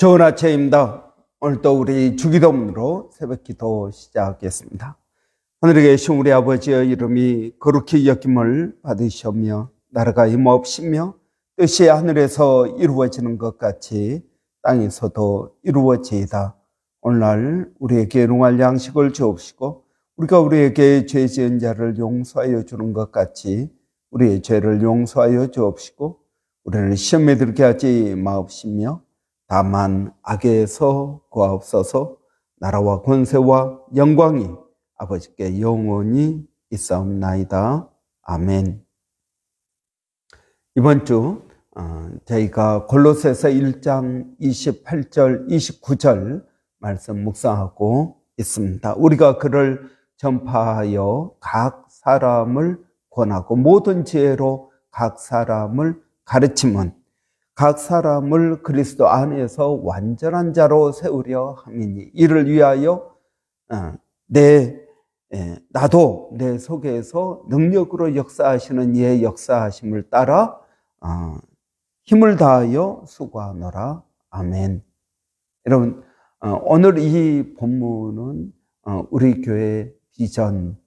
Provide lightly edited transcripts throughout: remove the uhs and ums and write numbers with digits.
좋은 아침입니다. 오늘도 우리 주기도문으로 새벽기도 시작하겠습니다. 하늘에 계신 우리 아버지의 이름이 거룩히 여김을 받으시오며 나라가 임하옵시며 뜻이 하늘에서 이루어지는 것 같이 땅에서도 이루어지이다. 오늘날 우리에게 일용할 양식을 주옵시고 우리가 우리에게 죄 지은 자를 용서하여 주는 것 같이 우리의 죄를 용서하여 주옵시고 우리를 시험에 들게 하지 마옵시며 다만 악에서 구하옵소서. 나라와 권세와 영광이 아버지께 영원히 있사옵나이다. 아멘. 이번 주 저희가 골로새서 1장 28절 29절 말씀 묵상하고 있습니다. 우리가 그를 전파하여 각 사람을 권하고 모든 지혜로 각 사람을 가르치면 각 사람을 그리스도 안에서 완전한 자로 세우려 함이니 이를 위하여 나도 내 속에서 능력으로 역사하시는 이의 역사하심을 따라 힘을 다하여 수고하노라. 아멘. 여러분, 오늘 이 본문은 우리 교회 비전입니다.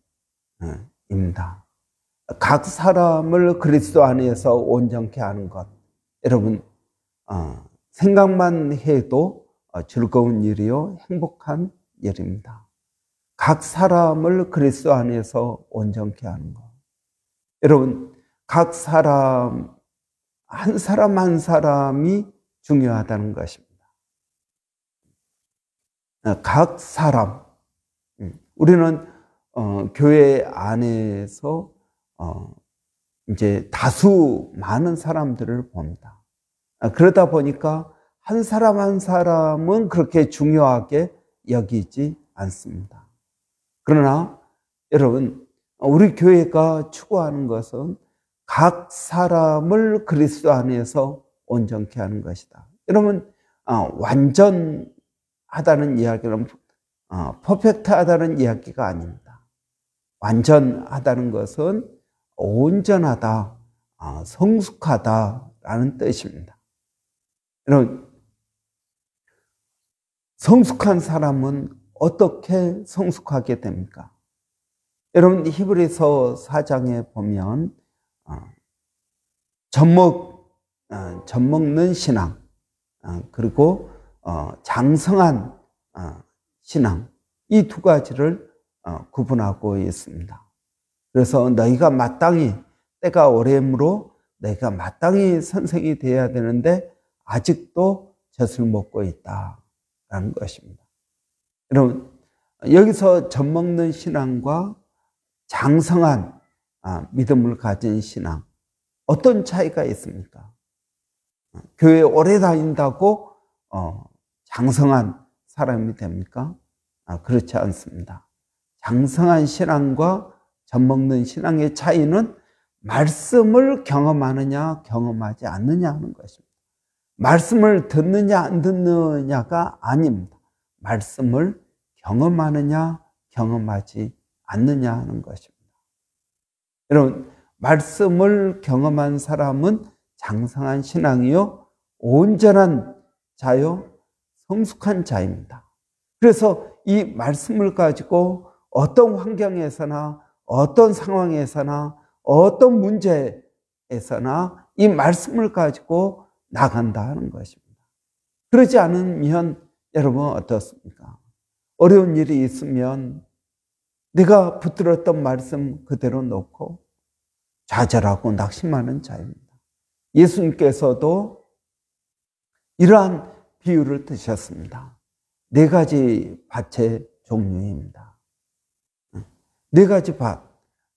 각 사람을 그리스도 안에서 온전케 하는 것. 여러분, 생각만 해도 즐거운 일이요, 행복한 일입니다. 각 사람을 그리스도 안에서 온전케 하는 것. 여러분, 각 사람, 한 사람 한 사람이 중요하다는 것입니다. 각 사람, 우리는 교회 안에서 이제 다수 많은 사람들을 봅니다. 그러다 보니까 한 사람 한 사람은 그렇게 중요하게 여기지 않습니다. 그러나 여러분, 우리 교회가 추구하는 것은 각 사람을 그리스도 안에서 온전케 하는 것이다. 여러분, 완전하다는 이야기는 퍼펙트하다는 이야기가 아닙니다. 완전하다는 것은 온전하다, 성숙하다라는 뜻입니다. 여러분, 성숙한 사람은 어떻게 성숙하게 됩니까? 여러분, 히브리서 4장에 보면 젖먹는 신앙, 그리고 장성한 신앙, 이 두 가지를 구분하고 있습니다. 그래서 너희가 마땅히 때가 오래므로 너희가 마땅히 선생이 되어야 되는데 아직도 젖을 먹고 있다라는 것입니다. 여러분, 여기서 젖먹는 신앙과 장성한 믿음을 가진 신앙, 어떤 차이가 있습니까? 교회 오래 다닌다고 장성한 사람이 됩니까? 그렇지 않습니다. 장성한 신앙과 젖먹는 신앙의 차이는 말씀을 경험하느냐 경험하지 않느냐 하는 것입니다. 말씀을 듣느냐 안 듣느냐가 아닙니다. 말씀을 경험하느냐 경험하지 않느냐 하는 것입니다. 여러분, 말씀을 경험한 사람은 장성한 신앙이요, 온전한 자요, 성숙한 자입니다. 그래서 이 말씀을 가지고 어떤 환경에서나 어떤 상황에서나 어떤 문제에서나 이 말씀을 가지고 나간다 하는 것입니다. 그러지 않으면 여러분 어떻습니까? 어려운 일이 있으면 내가 붙들었던 말씀 그대로 놓고 좌절하고 낙심하는 자입니다. 예수님께서도 이러한 비유를 드셨습니다. 4가지 밭의 종류입니다. 4가지 밭,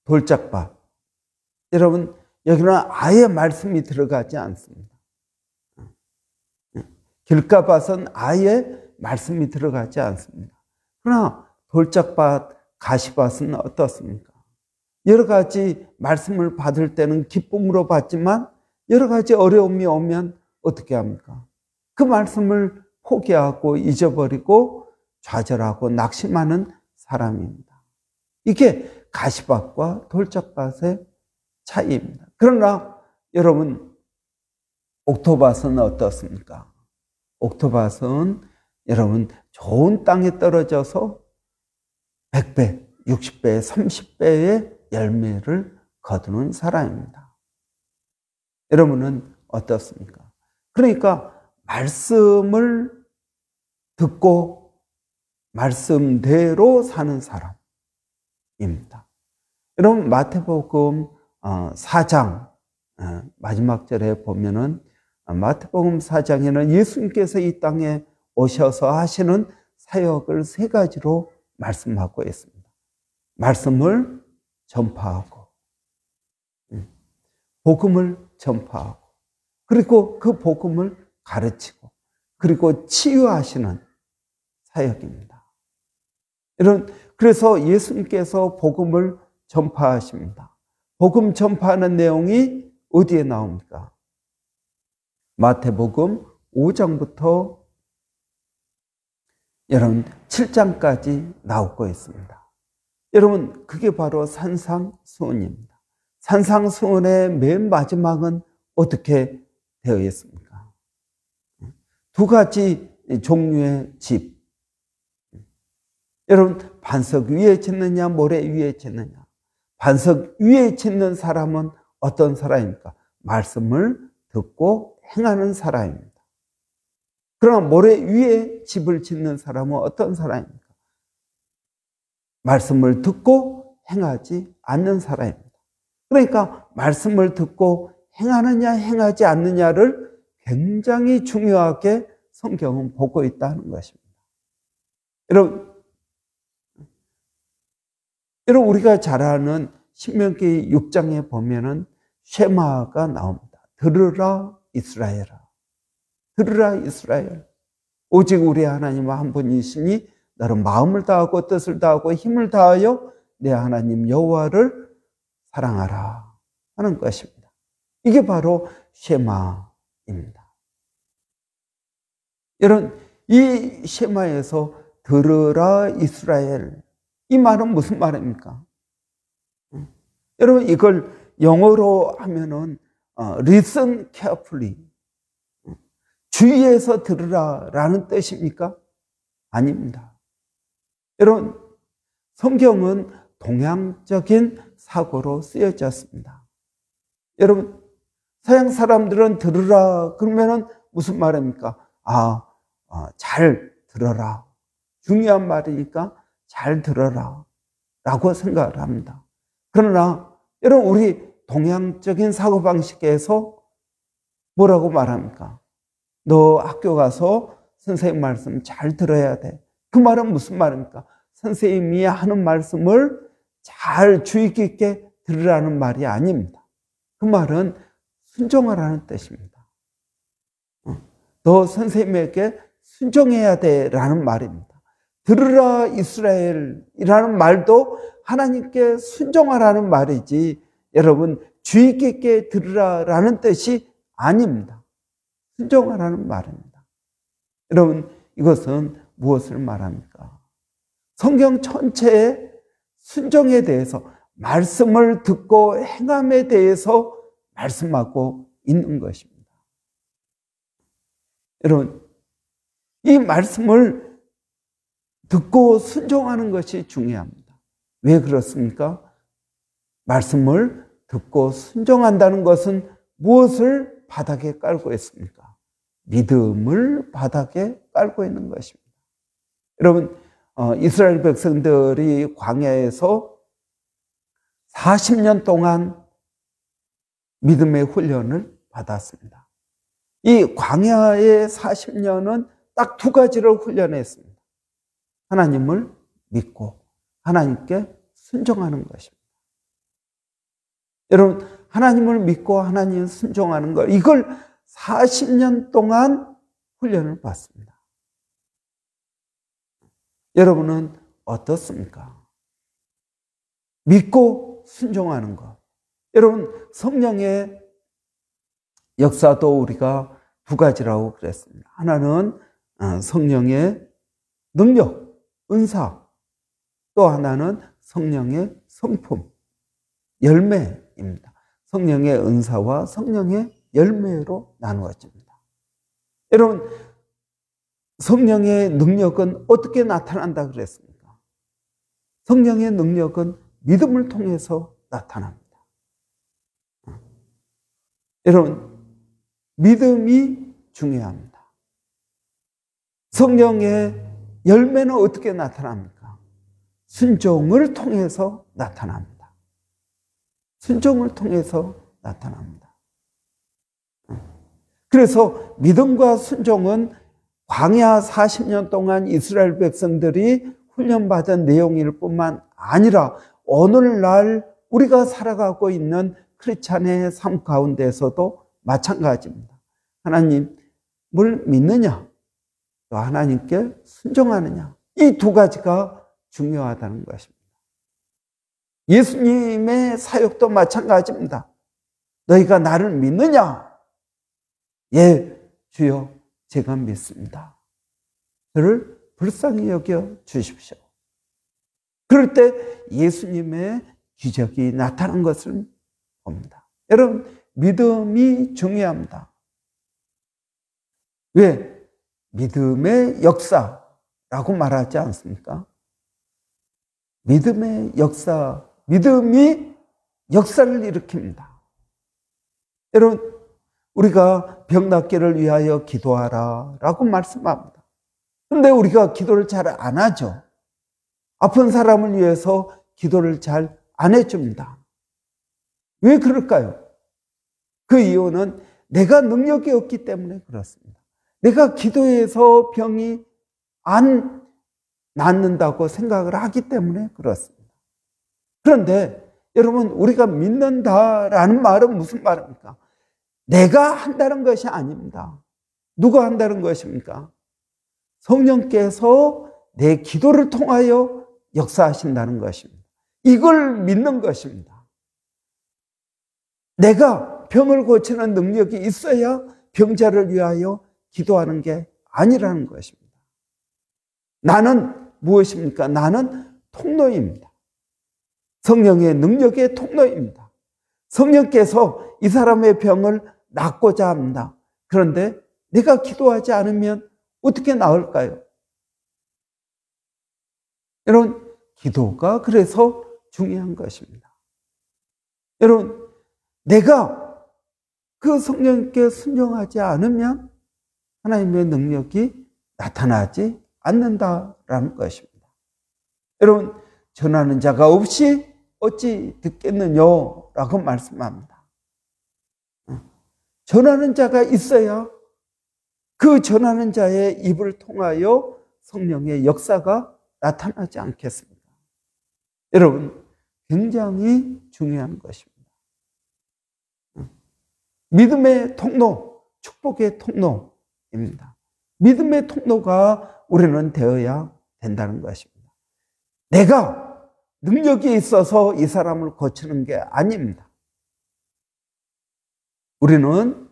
돌짝밭. 여러분, 여기는 아예 말씀이 들어가지 않습니다. 길가밭은 아예 말씀이 들어가지 않습니다. 그러나 돌짝밭, 가시밭은 어떻습니까? 여러 가지 말씀을 받을 때는 기쁨으로 받지만 여러 가지 어려움이 오면 어떻게 합니까? 그 말씀을 포기하고 잊어버리고 좌절하고 낙심하는 사람입니다. 이게 가시밭과 돌짝밭의 차이입니다. 그러나 여러분, 옥토밭은 어떻습니까? 옥토밭은 여러분 좋은 땅에 떨어져서 100배, 60배, 30배의 열매를 거두는 사람입니다. 여러분은 어떻습니까? 그러니까 말씀을 듣고 말씀대로 사는 사람입니다. 여러분 마태복음 4장 마지막 절에 보면은 마태복음 4장에는 예수님께서 이 땅에 오셔서 하시는 사역을 세 가지로 말씀하고 있습니다. 말씀을 전파하고, 복음을 전파하고, 그리고 그 복음을 가르치고, 그리고 치유하시는 사역입니다. 그래서 예수님께서 복음을 전파하십니다. 복음 전파하는 내용이 어디에 나옵니까? 마태복음 5장부터 여러분 7장까지 나오고 있습니다. 여러분 그게 바로 산상수훈입니다. 산상수훈의 맨 마지막은 어떻게 되어 있습니까? 두 가지 종류의 집. 여러분 반석 위에 짓느냐 모래 위에 짓느냐. 반석 위에 짓는 사람은 어떤 사람입니까? 말씀을 듣고 행하는 사람입니다. 그러나 모래 위에 집을 짓는 사람은 어떤 사람입니까? 말씀을 듣고 행하지 않는 사람입니다. 그러니까 말씀을 듣고 행하느냐 행하지 않느냐를 굉장히 중요하게 성경은 보고 있다는 것입니다. 여러분 우리가 잘 아는 신명기 6장에 보면은 쉐마가 나옵니다. 들으라 이스라엘아. 들으라 이스라엘. 오직 우리 하나님은 한 분이시니 너는 마음을 다하고 뜻을 다하고 힘을 다하여 내 하나님 여호와를 사랑하라 하는 것입니다. 이게 바로 쉐마입니다. 여러분 이 쉐마에서 들으라 이스라엘, 이 말은 무슨 말입니까? 여러분 이걸 영어로 하면은 listen carefully, 주의해서 들으라 라는 뜻입니까? 아닙니다. 여러분 성경은 동양적인 사고로 쓰여졌습니다. 여러분 서양 사람들은 들으라 그러면은 무슨 말입니까? 잘 들어라, 중요한 말이니까 잘 들어라 라고 생각을 합니다. 그러나 여러분 우리 동양적인 사고방식에서 뭐라고 말합니까? 너 학교 가서 선생님 말씀 잘 들어야 돼. 그 말은 무슨 말입니까? 선생님이 하는 말씀을 잘 주의 깊게 들으라는 말이 아닙니다. 그 말은 순종하라는 뜻입니다. 너 선생님에게 순종해야 돼 라는 말입니다. 들으라 이스라엘이라는 말도 하나님께 순종하라는 말이지 여러분 주의 깊게 들으라라는 뜻이 아닙니다. 순종하라는 말입니다. 여러분 이것은 무엇을 말합니까? 성경 전체의 순종에 대해서, 말씀을 듣고 행함에 대해서 말씀하고 있는 것입니다. 여러분 이 말씀을 듣고 순종하는 것이 중요합니다. 왜 그렇습니까? 말씀을 듣고 순종한다는 것은 무엇을 바닥에 깔고 있습니까? 믿음을 바닥에 깔고 있는 것입니다. 여러분 이스라엘 백성들이 광야에서 40년 동안 믿음의 훈련을 받았습니다. 이 광야의 40년은 딱 두 가지를 훈련했습니다. 하나님을 믿고 하나님께 순종하는 것입니다. 여러분 하나님을 믿고 하나님을 순종하는 것, 이걸 40년 동안 훈련을 받습니다. 여러분은 어떻습니까? 믿고 순종하는 것. 여러분 성령의 역사도 우리가 두 가지라고 그랬습니다. 하나는 성령의 능력, 은사, 또 하나는 성령의 성품, 열매입니다. 성령의 은사와 성령의 열매로 나누어집니다. 여러분 성령의 능력은 어떻게 나타난다 그랬습니까? 성령의 능력은 믿음을 통해서 나타납니다. 여러분, 믿음이 중요합니다. 성령의 열매는 어떻게 나타납니까? 순종을 통해서 나타납니다. 순종을 통해서 나타납니다. 그래서 믿음과 순종은 광야 40년 동안 이스라엘 백성들이 훈련받은 내용일 뿐만 아니라 오늘날 우리가 살아가고 있는 크리스찬의 삶 가운데서도 마찬가지입니다. 하나님을 믿느냐, 또 하나님께 순종하느냐, 이 두 가지가 중요하다는 것입니다. 예수님의 사역도 마찬가지입니다. 너희가 나를 믿느냐? 예, 주여, 제가 믿습니다. 저를 불쌍히 여겨 주십시오. 그럴 때 예수님의 기적이 나타난 것을 봅니다. 여러분, 믿음이 중요합니다. 왜? 믿음의 역사라고 말하지 않습니까? 믿음의 역사, 믿음이 역사를 일으킵니다. 여러분, 우리가 병 낫기를 위하여 기도하라 라고 말씀합니다. 그런데 우리가 기도를 잘 안 하죠. 아픈 사람을 위해서 기도를 잘 안 해줍니다. 왜 그럴까요? 그 이유는 내가 능력이 없기 때문에 그렇습니다. 내가 기도해서 병이 안 낫는다고 생각을 하기 때문에 그렇습니다. 그런데 여러분, 우리가 믿는다라는 말은 무슨 말입니까? 내가 한다는 것이 아닙니다. 누가 한다는 것입니까? 성령께서 내 기도를 통하여 역사하신다는 것입니다. 이걸 믿는 것입니다. 내가 병을 고치는 능력이 있어야 병자를 위하여 기도하는 게 아니라는 것입니다. 나는 무엇입니까? 나는 통로입니다. 성령의 능력의 통로입니다. 성령께서 이 사람의 병을 낫고자 합니다. 그런데 내가 기도하지 않으면 어떻게 나을까요? 여러분, 기도가 그래서 중요한 것입니다. 여러분, 내가 그 성령께 순종하지 않으면 하나님의 능력이 나타나지 않는다라는 것입니다. 여러분, 전하는 자가 없이 어찌 듣겠느냐라고 말씀합니다. 전하는 자가 있어야 그 전하는 자의 입을 통하여 성령의 역사가 나타나지 않겠습니까? 여러분, 굉장히 중요한 것입니다. 믿음의 통로, 축복의 통로입니다. 믿음의 통로가 우리는 되어야 된다는 것입니다. 내가 능력이 있어서 이 사람을 고치는 게 아닙니다. 우리는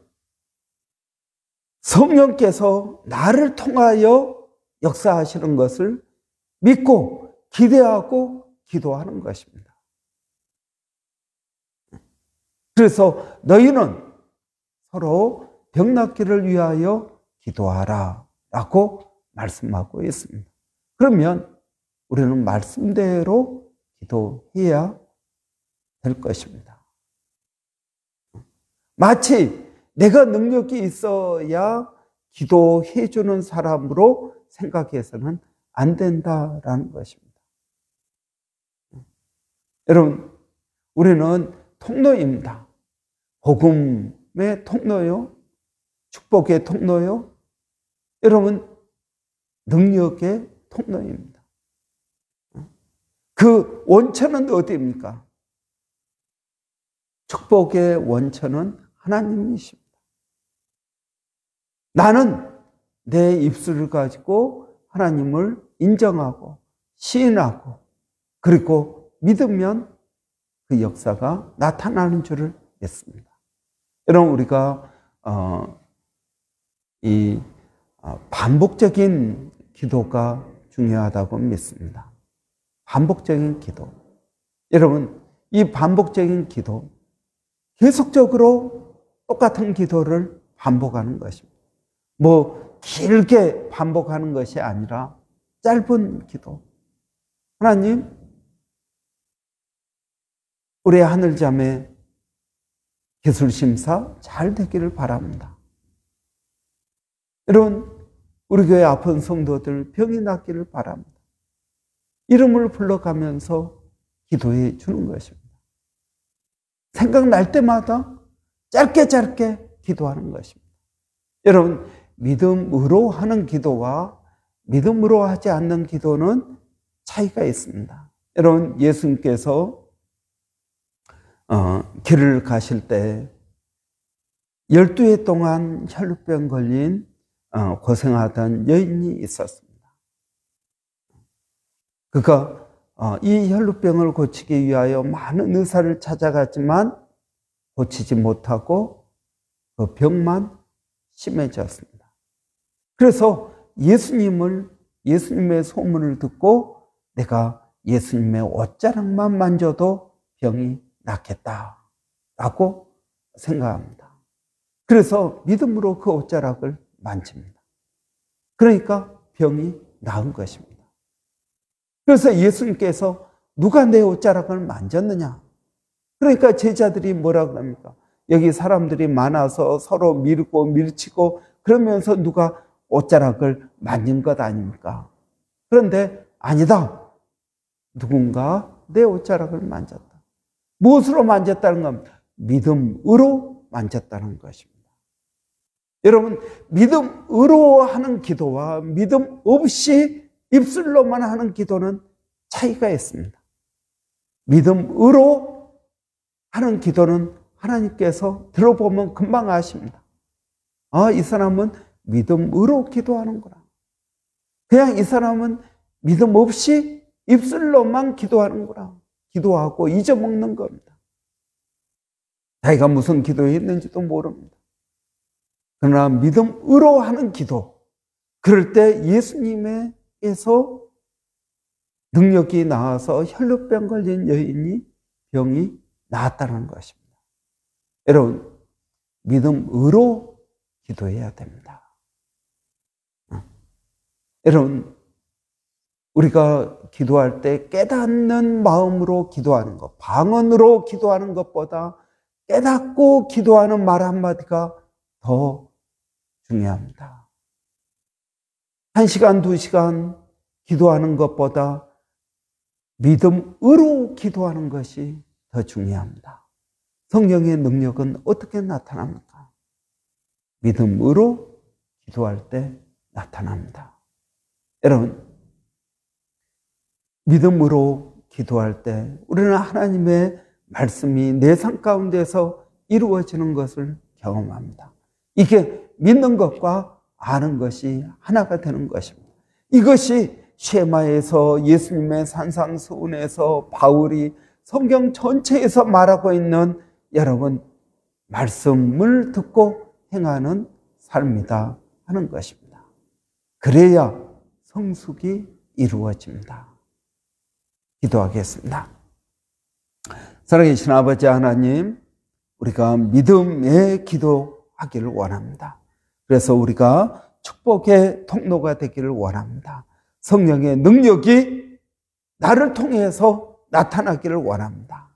성령께서 나를 통하여 역사하시는 것을 믿고 기대하고 기도하는 것입니다. 그래서 너희는 서로 병 낫기를 위하여 기도하라 라고 말씀하고 있습니다. 그러면 우리는 말씀대로 기도해야 될 것입니다. 마치 내가 능력이 있어야 기도해 주는 사람으로 생각해서는 안 된다라는 것입니다. 여러분, 우리는 통로입니다. 복음의 통로요, 축복의 통로요, 여러분, 능력의 통로입니다. 그 원천은 어디입니까? 축복의 원천은 하나님이십니다. 나는 내 입술을 가지고 하나님을 인정하고 시인하고 그리고 믿으면 그 역사가 나타나는 줄을 믿습니다. 여러분, 우리가 반복적인 기도가 중요하다고 믿습니다. 반복적인 기도. 여러분, 이 반복적인 기도, 계속적으로 똑같은 기도를 반복하는 것입니다. 뭐 길게 반복하는 것이 아니라 짧은 기도. 하나님, 우리 하늘자매 기술심사 잘 되기를 바랍니다. 이런 우리 교회 아픈 성도들 병이 낫기를 바랍니다. 이름을 불러가면서 기도해 주는 것입니다. 생각날 때마다 짧게 기도하는 것입니다. 여러분, 믿음으로 하는 기도와 믿음으로 하지 않는 기도는 차이가 있습니다. 여러분, 예수님께서 길을 가실 때 12해 동안 혈루병 걸린 고생하던 여인이 있었습니다. 그가 이 혈루병을 고치기 위하여 많은 의사를 찾아갔지만 고치지 못하고 그 병만 심해졌습니다. 그래서 예수님의 소문을 듣고 내가 예수님의 옷자락만 만져도 병이 낫겠다라고 생각합니다. 그래서 믿음으로 그 옷자락을 만집니다. 그러니까 병이 나은 것입니다. 그래서 예수님께서 누가 내 옷자락을 만졌느냐? 그러니까 제자들이 뭐라 그럽니까? 여기 사람들이 많아서 서로 밀고 밀치고 그러면서 누가 옷자락을 만진 것 아닙니까? 그런데 아니다. 누군가 내 옷자락을 만졌다. 무엇으로 만졌다는 겁니다? 믿음으로 만졌다는 것입니다. 여러분, 믿음으로 하는 기도와 믿음 없이 입술로만 하는 기도는 차이가 있습니다. 믿음으로 하는 기도는 하나님께서 들어보면 금방 아십니다. 이 사람은 믿음으로 기도하는구나. 그냥 이 사람은 믿음 없이 입술로만 기도하는구나. 기도하고 잊어먹는 겁니다. 자기가 무슨 기도했는지도 모릅니다. 그러나 믿음으로 하는 기도, 그럴 때 예수님에게서 능력이 나와서 혈루병 걸린 여인이 병이 나았다는 것입니다. 여러분, 믿음으로 기도해야 됩니다. 여러분, 우리가 기도할 때 깨닫는 마음으로 기도하는 것, 방언으로 기도하는 것보다 깨닫고 기도하는 말 한마디가 더 중요합니다. 1시간, 2시간 기도하는 것보다 믿음으로 기도하는 것이 더 중요합니다. 성령의 능력은 어떻게 나타납니까? 믿음으로 기도할 때 나타납니다. 여러분, 믿음으로 기도할 때 우리는 하나님의 말씀이 내 삶 가운데서 이루어지는 것을 경험합니다. 이게 믿는 것과 아는 것이 하나가 되는 것입니다. 이것이 쉐마에서 예수님의 산상수훈에서 바울이 성경 전체에서 말하고 있는 여러분 말씀을 듣고 행하는 삶이다 하는 것입니다. 그래야 성숙이 이루어집니다. 기도하겠습니다. 살아계신 아버지 하나님, 우리가 믿음의 기도하기를 원합니다. 그래서 우리가 축복의 통로가 되기를 원합니다. 성령의 능력이 나를 통해서 나타나기를 원합니다.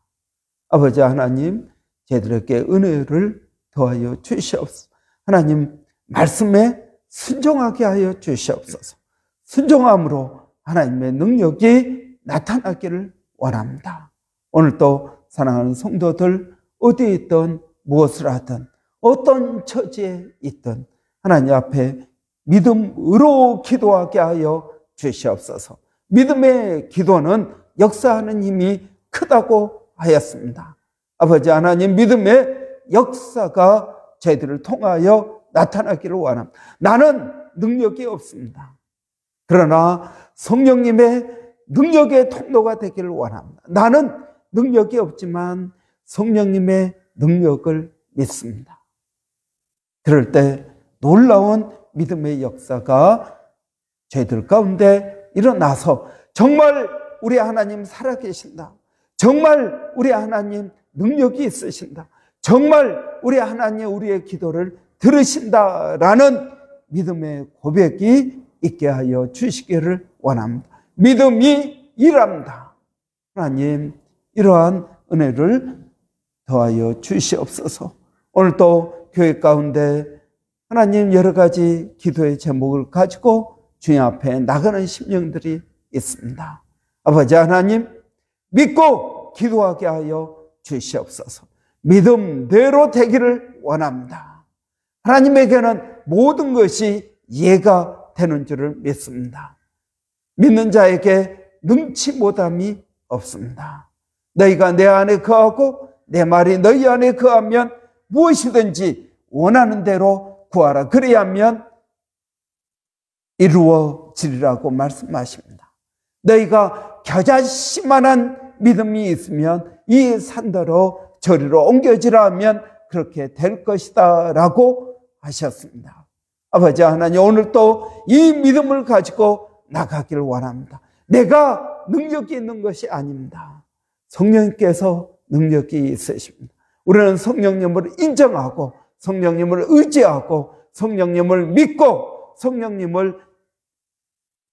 아버지 하나님, 저희들에게 은혜를 더하여 주시옵소서. 하나님 말씀에 순종하게 하여 주시옵소서. 순종함으로 하나님의 능력이 나타나기를 원합니다. 오늘도 사랑하는 성도들 어디에 있든 무엇을 하든 어떤 처지에 있든 하나님 앞에 믿음으로 기도하게 하여 주시옵소서. 믿음의 기도는 역사하는 힘이 크다고 하였습니다. 아버지 하나님, 믿음의 역사가 저희들을 통하여 나타나기를 원합니다. 나는 능력이 없습니다. 그러나 성령님의 능력의 통로가 되기를 원합니다. 나는 능력이 없지만 성령님의 능력을 믿습니다. 그럴 때 놀라운 믿음의 역사가 저희들 가운데 일어나서 정말 우리 하나님 살아계신다. 정말 우리 하나님 능력이 있으신다. 정말 우리 하나님 우리의 기도를 들으신다라는 믿음의 고백이 있게 하여 주시기를 원합니다. 믿음이 일합니다. 하나님, 이러한 은혜를 더하여 주시옵소서. 오늘 또 교회 가운데 하나님 여러 가지 기도의 제목을 가지고 주님 앞에 나가는 심령들이 있습니다. 아버지 하나님, 믿고 기도하게 하여 주시옵소서. 믿음대로 되기를 원합니다. 하나님에게는 모든 것이 이해가 되는 줄을 믿습니다. 믿는 자에게 능치 못함이 없습니다. 너희가 내 안에 거하고 내 말이 너희 안에 거하면 무엇이든지 원하는 대로 구하라. 그리하면 이루어지리라고 말씀하십니다. 너희가 겨자씨만한 믿음이 있으면 이 산더러 저리로 옮겨지라 하면 그렇게 될 것이다 라고 하셨습니다. 아버지 하나님, 오늘 또 이 믿음을 가지고 나가기를 원합니다. 내가 능력이 있는 것이 아닙니다. 성령님께서 능력이 있으십니다. 우리는 성령님을 인정하고 성령님을 의지하고 성령님을 믿고 성령님을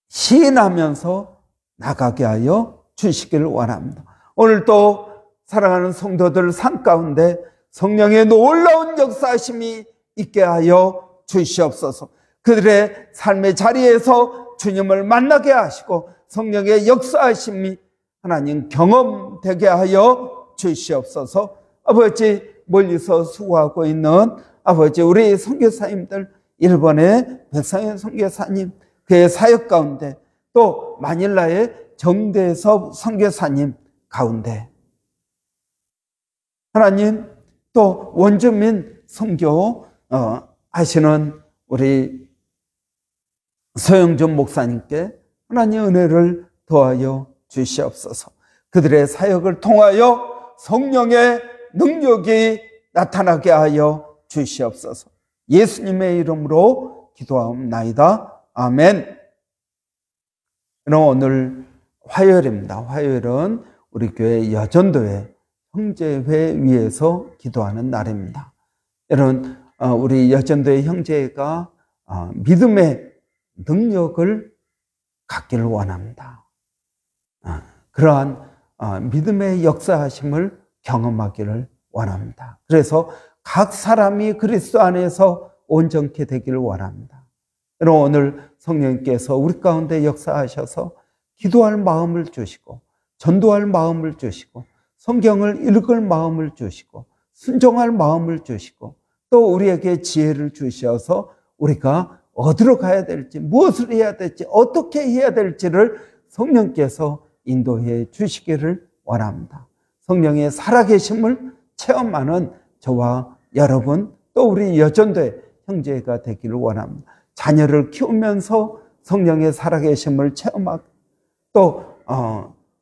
시인하면서 나가게 하여 주시기를 원합니다. 오늘 또 사랑하는 성도들 삶 가운데 성령의 놀라운 역사하심이 있게 하여 주시옵소서. 그들의 삶의 자리에서 주님을 만나게 하시고 성령의 역사하심이 하나님 경험되게 하여 주시옵소서. 아버지, 멀리서 수고하고 있는 아버지 우리 선교사님들, 일본의 백상현 선교사님, 그의 사역 가운데, 또 마닐라의 정대섭 선교사님 가운데, 하나님 또 원주민 선교 하시는 우리 서영준 목사님께 하나님 은혜를 더하여 주시옵소서. 그들의 사역을 통하여 성령의 능력이 나타나게 하여 주시옵소서. 예수님의 이름으로 기도하옵나이다. 아멘. 그럼 오늘 화요일입니다. 화요일은 우리 교회 여전도회 형제회 위에서 기도하는 날입니다. 여러분, 우리 여전도회 형제가 믿음의 능력을 갖기를 원합니다. 그러한 믿음의 역사하심을 경험하기를 원합니다. 그래서 각 사람이 그리스도 안에서 온전케 되기를 원합니다. 여러분, 오늘 성령님께서 우리 가운데 역사하셔서 기도할 마음을 주시고 전도할 마음을 주시고 성경을 읽을 마음을 주시고 순종할 마음을 주시고 또 우리에게 지혜를 주셔서 우리가 어디로 가야 될지, 무엇을 해야 될지, 어떻게 해야 될지를 성령께서 인도해 주시기를 원합니다. 성령의 살아계심을 체험하는 저와 여러분, 또 우리 여전도의 형제가 되기를 원합니다. 자녀를 키우면서 성령의 살아계심을 체험하고, 또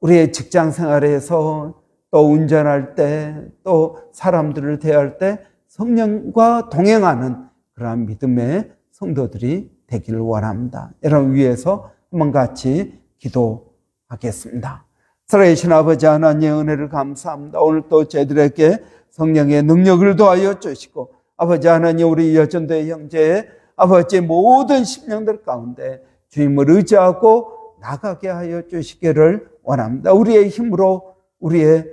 우리의 직장 생활에서, 또 운전할 때, 또 사람들을 대할 때 성령과 동행하는 그러한 믿음의 성도들이 되기를 원합니다. 여러분 위해서 한번 같이 기도하겠습니다. 살아계신 아버지 하나님의 은혜를 감사합니다. 오늘 또 저희들에게 성령의 능력을 더하여 주시고, 아버지 하나님, 우리 여전도의 형제의 아버지 모든 심령들 가운데 주님을 의지하고 나가게 하여 주시기를 원합니다. 우리의 힘으로, 우리의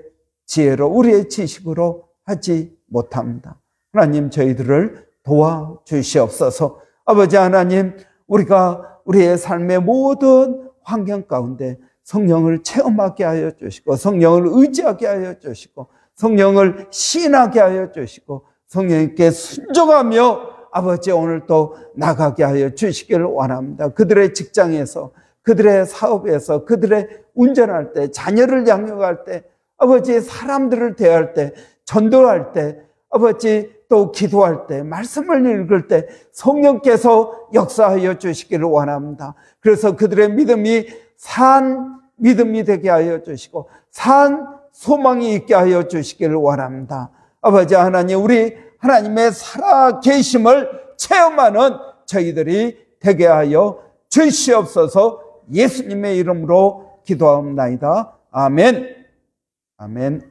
지혜로, 우리의 지식으로 하지 못합니다. 하나님, 저희들을 도와주시옵소서. 아버지 하나님, 우리가 우리의 삶의 모든 환경 가운데 성령을 체험하게 하여 주시고, 성령을 의지하게 하여 주시고, 성령을 신하게 하여 주시고, 성령님께 순종하며 아버지 오늘 또 나가게 하여 주시기를 원합니다. 그들의 직장에서, 그들의 사업에서, 그들의 운전할 때, 자녀를 양육할 때, 아버지 사람들을 대할 때, 전도할 때, 아버지 또 기도할 때, 말씀을 읽을 때 성령께서 역사하여 주시기를 원합니다. 그래서 그들의 믿음이 산 믿음이 되게 하여 주시고 산 소망이 있게 하여 주시기를 원합니다. 아버지 하나님, 우리 하나님의 살아계심을 체험하는 저희들이 되게 하여 주시옵소서. 예수님의 이름으로 기도하옵나이다. 아멘. 아멘.